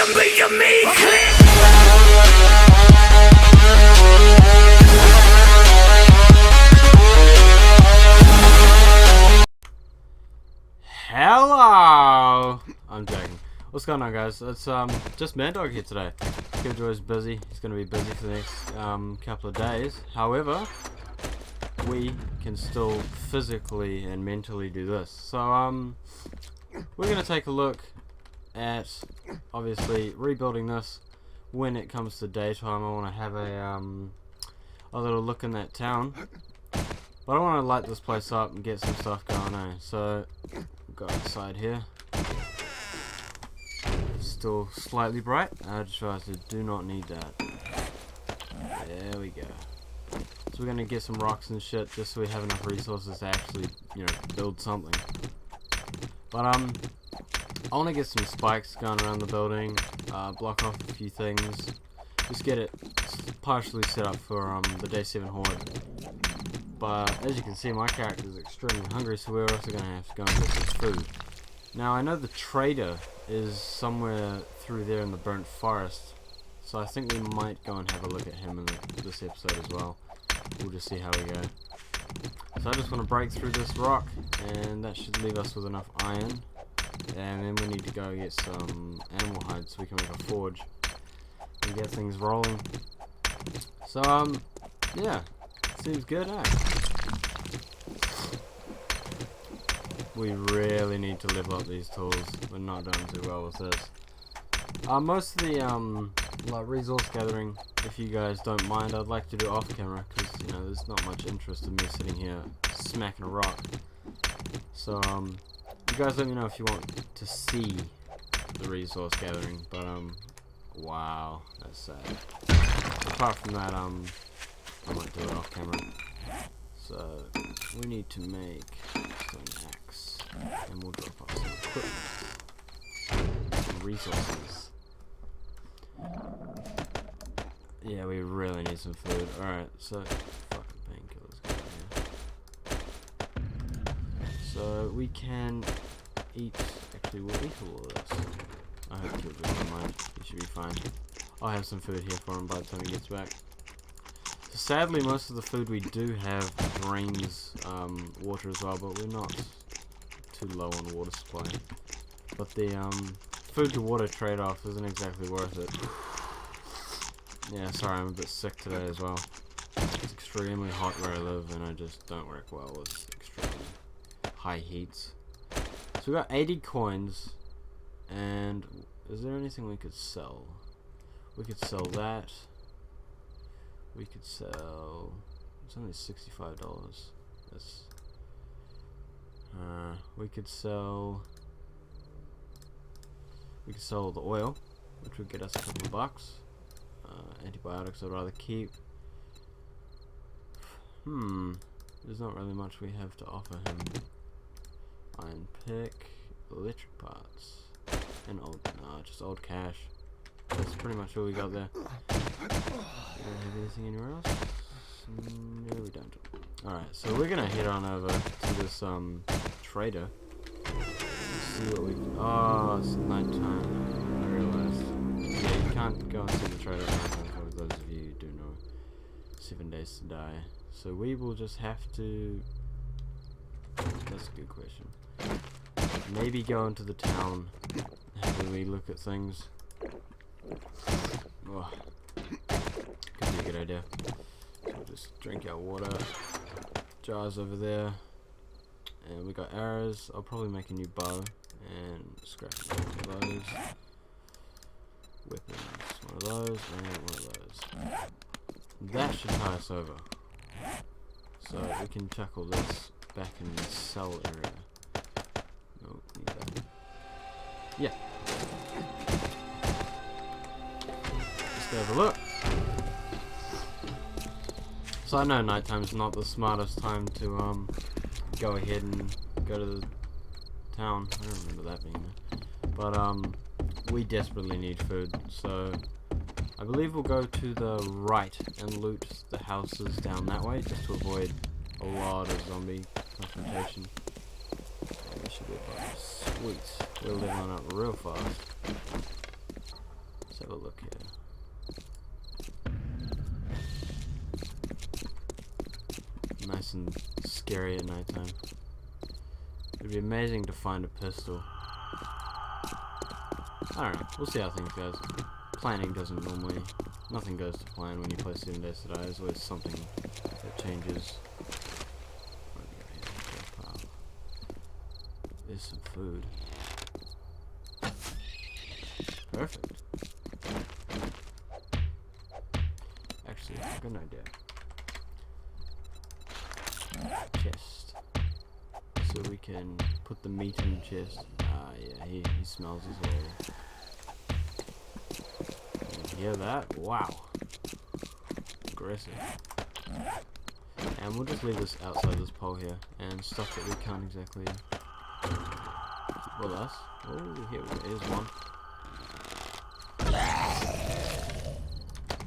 zombie to me. Hello! I'm joking. What's going on, guys? It's just Mad Dog here today. Killjoy's busy. He's going to be busy for the next couple of days. However, we can still physically and mentally do this. So we're going to take a look at obviously rebuilding this when it comes to daytime. I want to have a little look in that town. But I want to light this place up and get some stuff going on. So go outside here. Still slightly bright. I just realized I do not need that. There we go. So we're gonna get some rocks and shit just so we have enough resources to actually, you know, build something. But I want to get some spikes going around the building, block off a few things, just get it partially set up for the Day 7 Horde. But as you can see, my character is extremely hungry, so we're also going to have to go and get some food. Now, I know the trader is somewhere through there in the burnt forest, so I think we might go and have a look at him in this episode as well. We'll just see how we go. So I just want to break through this rock, and that should leave us with enough iron. And then we need to go get some animal hides so we can make a forge and get things rolling. So, yeah. Seems good, eh? We really need to level up these tools. We're not doing too well with this. Most of the like resource gathering, if you guys don't mind, I'd like to do off camera because you know there's not much interest in me sitting here smacking a rock. So you guys let me know if you want to see the resource gathering. But wow, that's sad. Apart from that, I might do it off camera. So we need to make some axe, and we'll drop off some equipment, some resources. Yeah, we really need some food. Alright, so fucking painkillers go here. So we can eat. Actually, we'll eat all of this. I hope Killjoy doesn't mind. He should be fine. I'll have some food here for him by the time he gets back. So sadly, most of the food we do have drains water as well, but we're not too low on water supply. But the food to water trade-off isn't exactly worth it. Yeah, sorry, I'm a bit sick today as well. It's extremely hot where I live, and I just don't work well with extremely high heats. So we got 80 coins, and is there anything we could sell? We could sell that. We could sell. It's only $65. That's. We could sell. We could sell the oil, which would get us a couple of bucks. Antibiotics I'd rather keep. There's not really much we have to offer him. Iron pick, electric parts, and just old cash. That's pretty much all we got there. We don't have anything anywhere else? No, we don't. Alright, so we're gonna head on over to this trader. See what we can. Oh, it's nighttime. I realized. Yeah, you can't go and see the trader at nighttime, for those of you who do know. 7 days to die. So we will just have to. That's a good question. Maybe go into the town, have a wee look at things. Oh, could be a good idea. So we'll just drink our water. Jars over there. And we got arrows. I'll probably make a new bow and scrap one of those. Weapons, one of those, and one of those. That should tie us over. So we can chuck all this back in the cell area. No, need that. Yeah. Let's go have a look. So I know nighttime's not the smartest time to go ahead and go to the town. I don't remember that being there. But we desperately need food, so I believe we'll go to the right and loot the houses down that way just to avoid a lot of zombie confrontation. Yeah, that should be fine. Sweet. We're leveling up real fast. Let's have a look here. Nice and scary at nighttime. It'd be amazing to find a pistol. I don't know. We'll see how things goes. Planning doesn't normally... Nothing goes to plan when you play 7 Days to Die. There's always something that changes. There's some food. Perfect. Actually, I've got an idea. Chest. So we can put the meat in the chest. Ah, yeah, he smells as well. You hear that? Wow. Aggressive. And we'll just leave this outside this pole here. And stuff that we can't exactly keep with us. Oh, here we go. Here's one.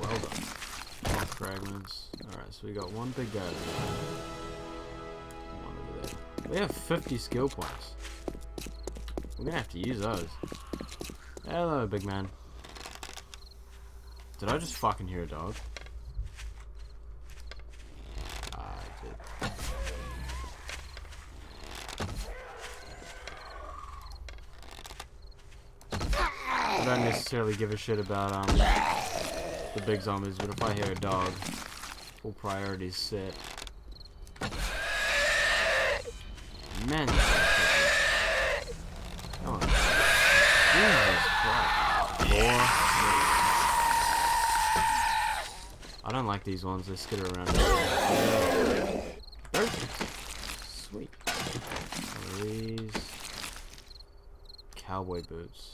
Well done. Fragments. Alright, so we got one big guy there. One over there. We have 50 skill points. We're gonna have to use those. Hello, big man. Did I just fucking hear a dog? I did. I don't necessarily give a shit about the big zombies, but if I hear a dog, all priorities set. Man, come on. Jesus Christ. I don't like these ones, they skitter around. Sweet. These cowboy boots.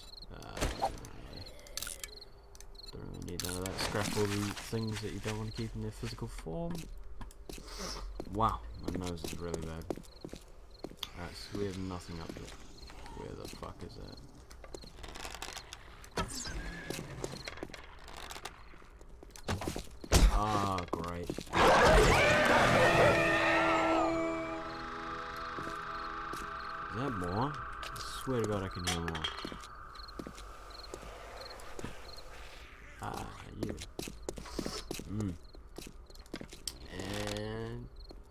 Don't really need none of that scrappy things that you don't want to keep in their physical form. Wow, my nose is really bad. Alright, so we have nothing up there. Where the fuck is that? Ah, great. Is that more? I swear to God I can hear more. Ah, you. And...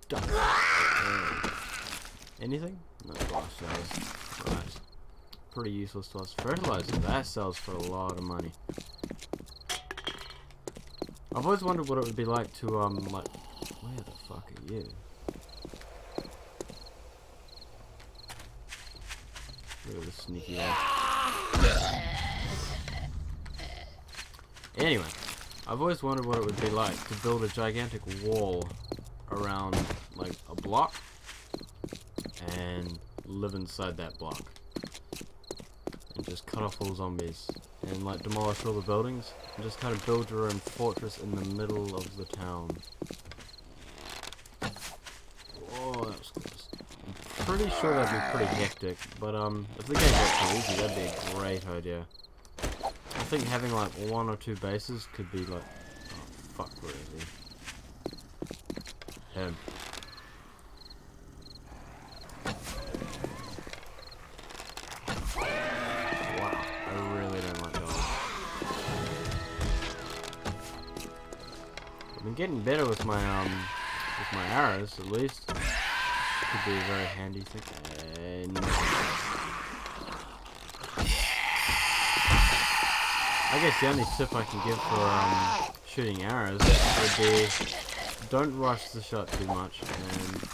done. Anything? No glass cells. Right. Pretty useless to us. Fertilizer, that sells for a lot of money. I've always wondered what it would be like to, like... Where the fuck are you? Look at this sneaky one. Anyway, I've always wondered what it would be like to build a gigantic wall around, like, a block and live inside that block and just cut off all zombies and, like, demolish all the buildings and just kind of build your own fortress in the middle of the town. Oh, that was close. I'm pretty sure that'd be pretty hectic, but if the game got too easy, that'd be a great idea. I think having like 1 or 2 bases could be like, oh fuck, where is he? Him. Wow, I really don't like dogs. I've been getting better with my arrows at least. Could be a very handy thing. I guess the only tip I can give for shooting arrows would be don't rush the shot too much and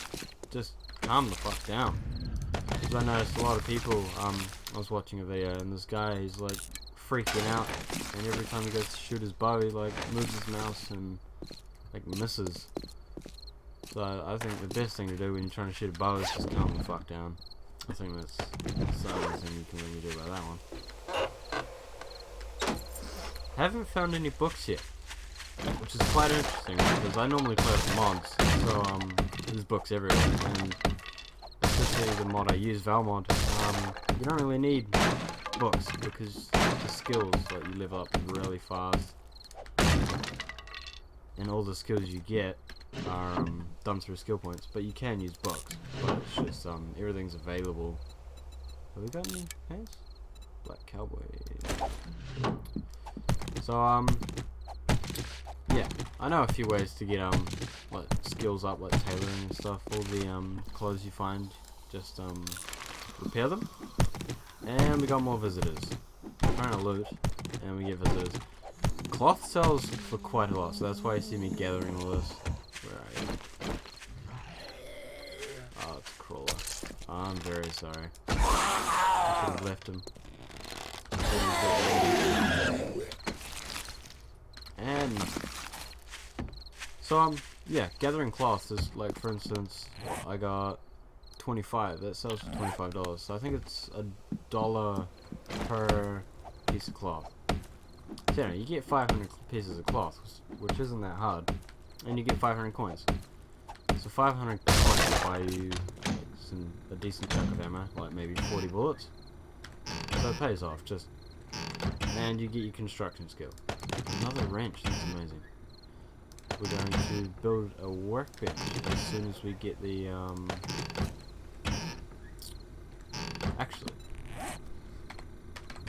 just calm the fuck down. Because I noticed a lot of people, I was watching a video and this guy, he's like freaking out and every time he goes to shoot his bow he like moves his mouse and like misses. So I think the best thing to do when you're trying to shoot a bow is just calm the fuck down. I think that's the only thing you can really do about that one. I haven't found any books yet, which is quite interesting because I normally play with mods, so there's books everywhere, and especially the mod I use, Valmod, you don't really need books because the skills like you live up really fast, and all the skills you get are done through skill points, but you can use books, but it's just everything's available. Have we got any hands? Black cowboy. So yeah, I know a few ways to get like skills up, like tailoring and stuff. All the clothes you find, just repair them. And we got more visitors. We're trying to loot, and we get visitors. Cloth sells for quite a lot, so that's why you see me gathering all this. Where are you? Oh, it's a crawler. I'm very sorry. I should have left him. And so yeah, gathering cloth is like, for instance, I got 25. That sells for $25. So I think it's $1 per piece of cloth. So anyway, you get 500 pieces of cloth, which isn't that hard, and you get 500 coins. So 500 coins will buy you like a decent chunk of ammo, like maybe 40 bullets. So it pays off, and you get your construction skill. Another wrench, that's amazing. We're going to build a workbench as soon as we get the actually,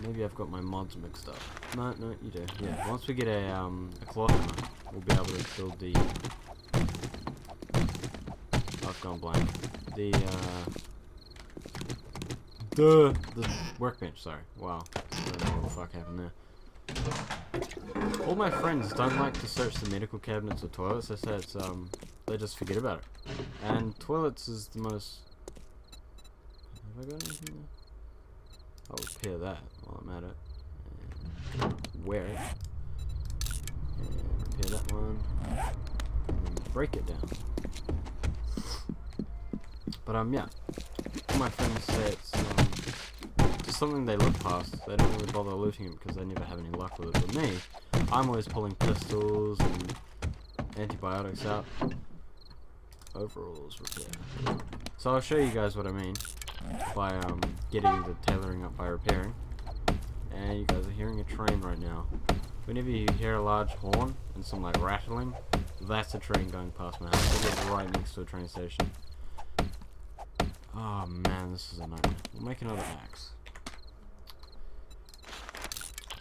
maybe I've got my mods mixed up. No, you do. Yeah, once we get a cloth hammer, we'll be able to build the. I've gone blank. The workbench. Sorry. Wow. I don't know what the fuck happened there. All my friends don't like to search the medical cabinets or toilets. They say it's they just forget about it. And toilets is the most. Have I got anything there? I'll repair that while I'm at it. And wear it. And repair that one. And break it down. But yeah. My friends say it's just something they look past. They don't really bother looting it because they never have any luck with it. But me, I'm always pulling pistols and antibiotics out. Overalls repair. So I'll show you guys what I mean by getting the tailoring up by repairing. And you guys are hearing a train right now. Whenever you hear a large horn and some like rattling, that's a train going past my house. I live right next to a train station. Oh man, this is a nightmare. We'll make another axe.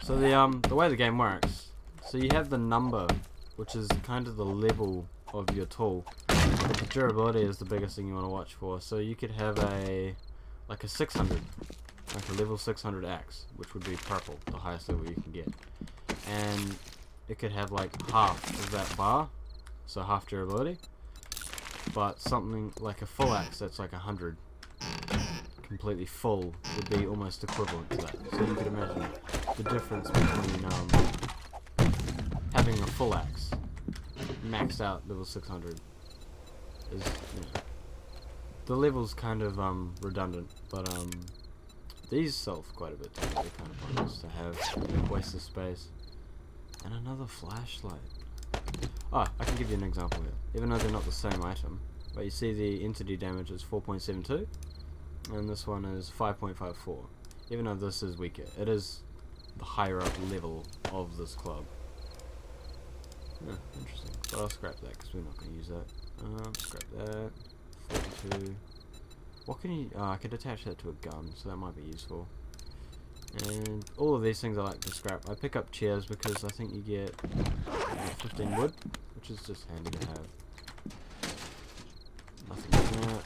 So the way the game works, so you have the number, which is kind of the level of your tool. But the durability is the biggest thing you want to watch for. So you could have a 600, like a level 600 axe, which would be purple, the highest level you can get. And it could have like half of that bar, so half durability. But something like a full axe that's like 100, completely full, would be almost equivalent to that. So you could imagine the difference between having a full axe, maxed out level 600, is, you know, the level's kind of redundant, but these sell for quite a bit too. They're kind of pointless to have, waste of space. And another flashlight. Oh, I can give you an example here. Even though they're not the same item, but you see the entity damage is 4.72, and this one is 5.54. Even though this is weaker, it is the higher up level of this club. Yeah, interesting. But I'll scrap that because we're not going to use that. Scrap that. 42. What can you? I could attach that to a gun, so that might be useful. And all of these things I like to scrap. I pick up chairs because I think you get 15 wood, which is just handy to have. Nothing in that.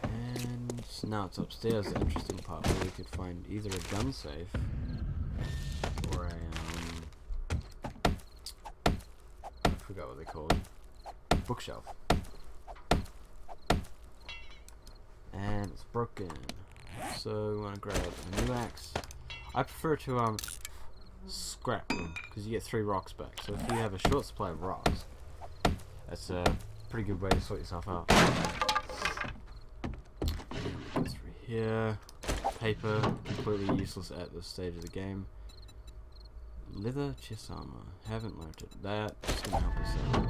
And now it's upstairs, the interesting part where we could find either a gun safe or a I forgot what they're called. Bookshelf. And it's broken. So we want to grab a new axe. I prefer to scrap them because you get 3 rocks back. So if you have a short supply of rocks, that's a pretty good way to sort yourself out. Go through here. Paper, completely useless at this stage of the game. Leather chest armor. Haven't learned it. That's gonna help us out.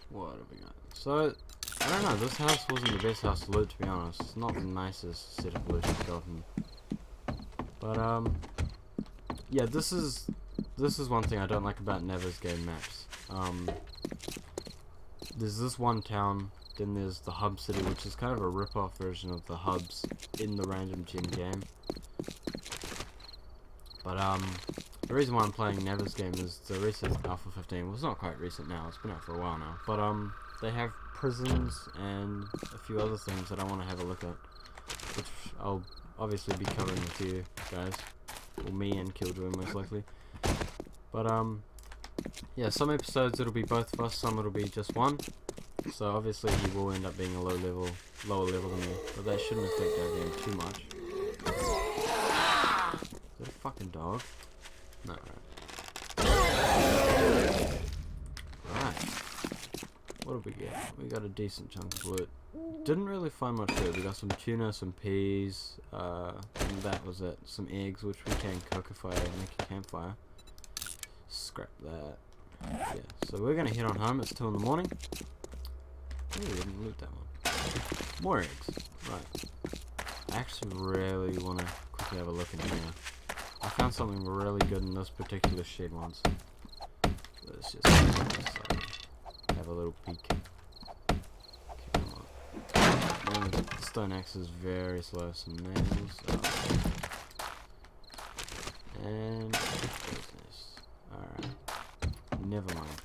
What have we got? So I don't know, this house wasn't the best house to loot, to be honest. It's not the nicest set of loot I've gotten. But yeah, this is one thing I don't like about Never's game maps. There's this one town Then there's the Hub City, which is kind of a rip-off version of the hubs in the Random Gen game. But the reason why I'm playing Never's game is the recent Alpha 15. Well, it's not quite recent now. It's been out for a while now. But they have prisons and a few other things that I want to have a look at, which I'll obviously be covering with you guys, or me and Killjoy most likely. But yeah, some episodes it'll be both of us, some it'll be just one. So obviously he will end up being a lower level than me, but that shouldn't affect our game too much. Is that a fucking dog? No, right. What did we get? We got a decent chunk of loot. Didn't really find much good. We got some tuna, some peas, and that was it. Some eggs, which we can cook if I make a campfire. Scrap that. Yeah, so we're gonna head on home. It's 2 in the morning. Oh, we didn't loot that one. More eggs. Right. I actually really want to quickly have a look in here. I found something really good in this particular shed once. Let's just have a little peek. Okay, come on. The stone axe is very slow. Some nails. And business. Alright. Never mind.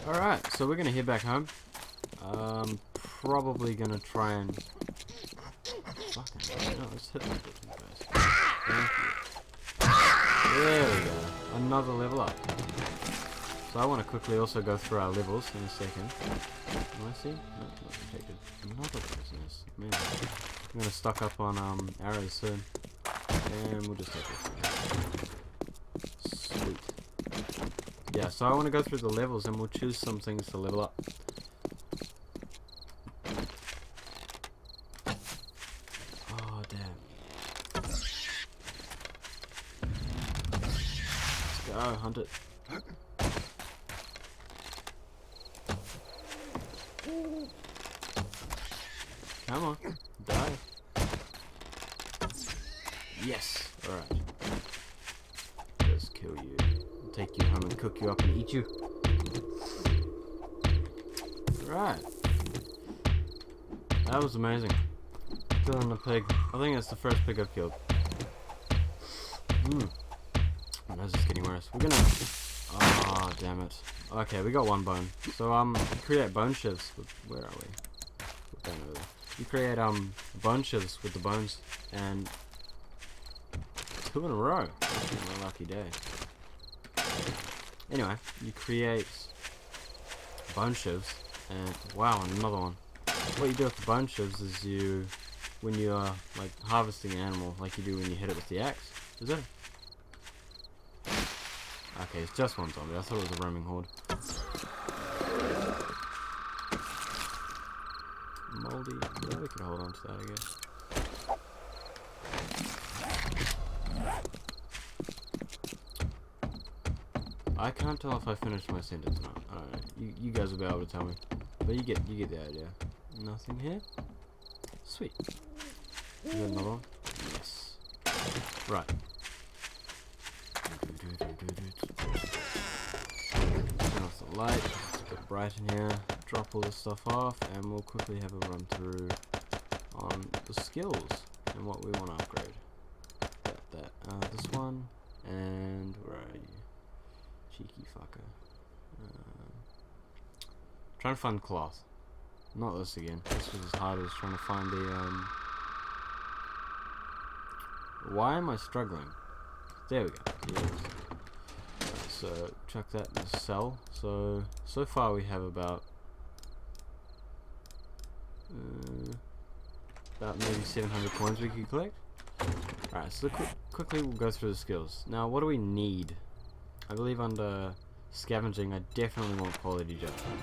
Alright, so we're gonna head back home. Probably gonna try and fucking no, let's hit that button, guys. Thank you. There we go. Another level up. So I want to quickly also go through our levels in a second. Can I see? No, not detected. Another business. Man. I'm gonna stock up on arrows soon. And we'll just take this. Sweet. Yeah, so I want to go through the levels and we'll choose some things to level up. Oh, damn. Let's go, hunt it. Come on, die. Yes, alright. Just kill you. Take you home and cook you up and eat you. Right. That was amazing. Killing the pig. I think it's the first pig I've killed. My nose is getting worse. We're gonna... Oh, damn it. Okay, we got one bone. So, create bone shivs. Where are we? We're going over there. You create, bone shivs with the bones. And... 2 in a row. That's been my lucky day. Anyway, you create bone shivs, and wow, another one. What you do with the bone shivs is you, when you are like harvesting an animal, like you do when you hit it with the axe. Is it? Okay, it's just one zombie. I thought it was a roaming horde. Moldy. Yeah, we could hold on to that, I guess. I can't tell if I finished my sentence or not. I don't know. You guys will be able to tell me. But you get the idea. Nothing here? Sweet. Is there another one? Yes. Right. Turn off the light. It's a bit bright in here. Drop all this stuff off and we'll quickly have a run through on the skills and what we want to upgrade. This one. And where are you? Cheeky fucker. Trying to find cloth. Not this again. This was as hard as trying to find the Why am I struggling? There we go. Yes. Right, so chuck that in the cell. So far we have about maybe 700 coins we could collect. Alright, so quickly we'll go through the skills. Now what do we need? I believe under scavenging I definitely want quality judgment,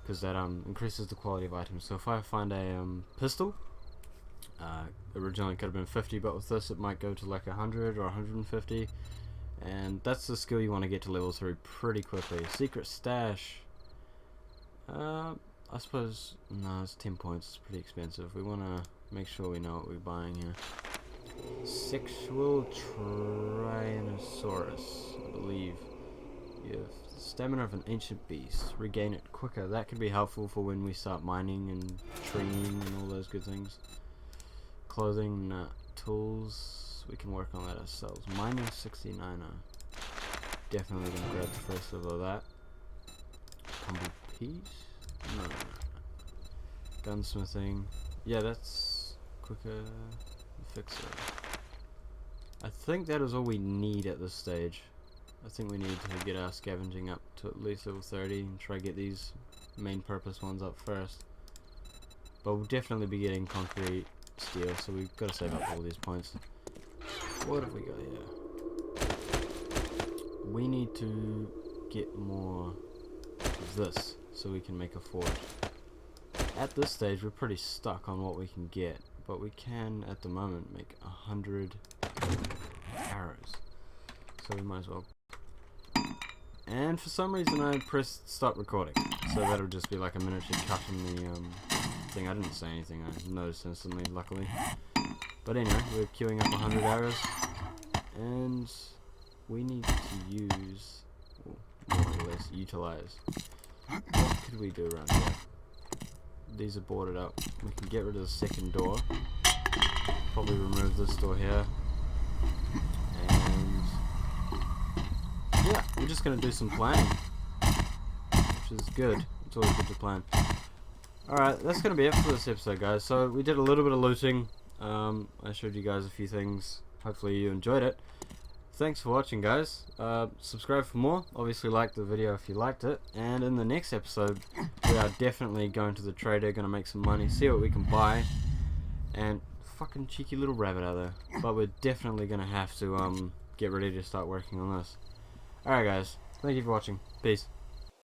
because that increases the quality of items. So if I find a pistol, originally it could have been 50, but with this it might go to like 100 or 150, and that's the skill you want to get to level 3 pretty quickly. Secret stash, I suppose, no, it's 10 points, it's pretty expensive. We want to make sure we know what we're buying here. Sexual Tyrannosaurus, I believe. You have the stamina of an ancient beast. Regain it quicker. That could be helpful for when we start mining and treeing and all those good things. Clothing, tools. We can work on that ourselves. Mining 69er. Definitely gonna grab the first level of that. Humble piece? No. Gunsmithing. Yeah, that's quicker. Fixer. I think that is all we need at this stage. I think we need to get our scavenging up to at least level 30 and try to get these main purpose ones up first. But we'll definitely be getting concrete, steel, so we've got to save up all these points. What have we got here? We need to get more of this so we can make a forge. At this stage we're pretty stuck on what we can get, but we can at the moment make 100 arrows. So we might as well. And for some reason I pressed stop recording, so that'll just be like a miniature cut in the thing. I didn't say anything, I noticed instantly, luckily. But anyway, we're queuing up 100 arrows, and we need to use, more or less, utilize. What could we do around here? These are boarded up. We can get rid of the second door. Probably remove this door here. And yeah, we're just going to do some planning, which is good. It's always good to plan. Alright, that's going to be it for this episode, guys. So we did a little bit of looting. I showed you guys a few things. Hopefully you enjoyed it. Thanks for watching, guys. Subscribe for more. Obviously like the video if you liked it. And in the next episode, we are definitely going to the trader, going to make some money, see what we can buy. And fucking cheeky little rabbit out there. But we're definitely going to have to get ready to start working on this. Alright guys, thank you for watching. Peace.